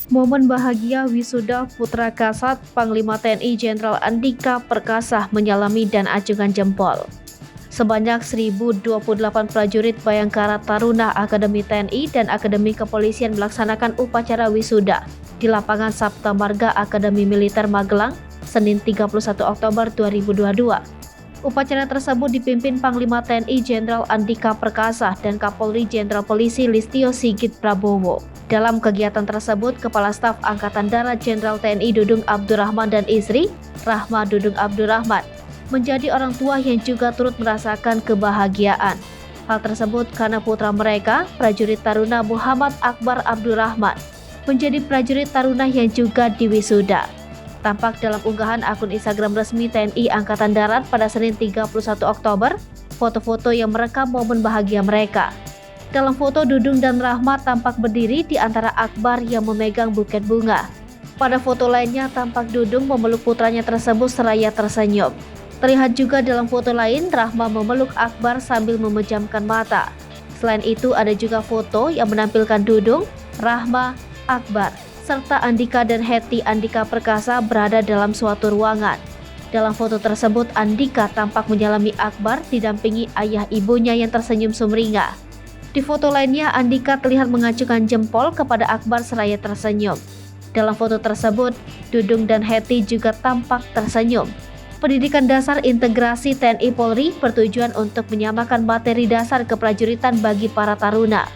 Momen bahagia wisuda Putra Kasat Panglima TNI Jenderal Andika Perkasa menyalami dan acungan jempol. Sebanyak 1028 prajurit Bayangkara Taruna Akademi TNI dan Akademi Kepolisian melaksanakan upacara wisuda di lapangan Sapta Marga Akademi Militer Magelang, Senin 31 Oktober 2022. Upacara tersebut dipimpin Panglima TNI Jenderal Andika Perkasa dan Kapolri Jenderal Polisi Listio Sigit Prabowo. Dalam kegiatan tersebut, Kepala Staf Angkatan Darat Jenderal TNI Dudung Abdurrahman dan istri, Rahma Dudung Abdurrahman, menjadi orang tua yang juga turut merasakan kebahagiaan. Hal tersebut karena putra mereka, prajurit Taruna Muhammad Akbar Abdurrahman, menjadi prajurit Taruna yang juga diwisuda. Tampak dalam unggahan akun Instagram resmi TNI Angkatan Darat pada Senin 31 Oktober, foto-foto yang merekam momen bahagia mereka. Dalam foto, Dudung dan Rahmat tampak berdiri di antara Akbar yang memegang buket bunga. Pada foto lainnya, tampak Dudung memeluk putranya tersebut seraya tersenyum. Terlihat juga dalam foto lain, Rahma memeluk Akbar sambil memejamkan mata. Selain itu, ada juga foto yang menampilkan Dudung, Rahma, Akbar, serta Andika dan Hetty Andika Perkasa berada dalam suatu ruangan. Dalam foto tersebut, Andika tampak menyalami Akbar didampingi ayah ibunya yang tersenyum sumringah. Di foto lainnya, Andika terlihat mengacungkan jempol kepada Akbar seraya tersenyum. Dalam foto tersebut, Dudung dan Hetty juga tampak tersenyum. Pendidikan dasar integrasi TNI Polri bertujuan untuk menyamakan materi dasar keprajuritan bagi para taruna.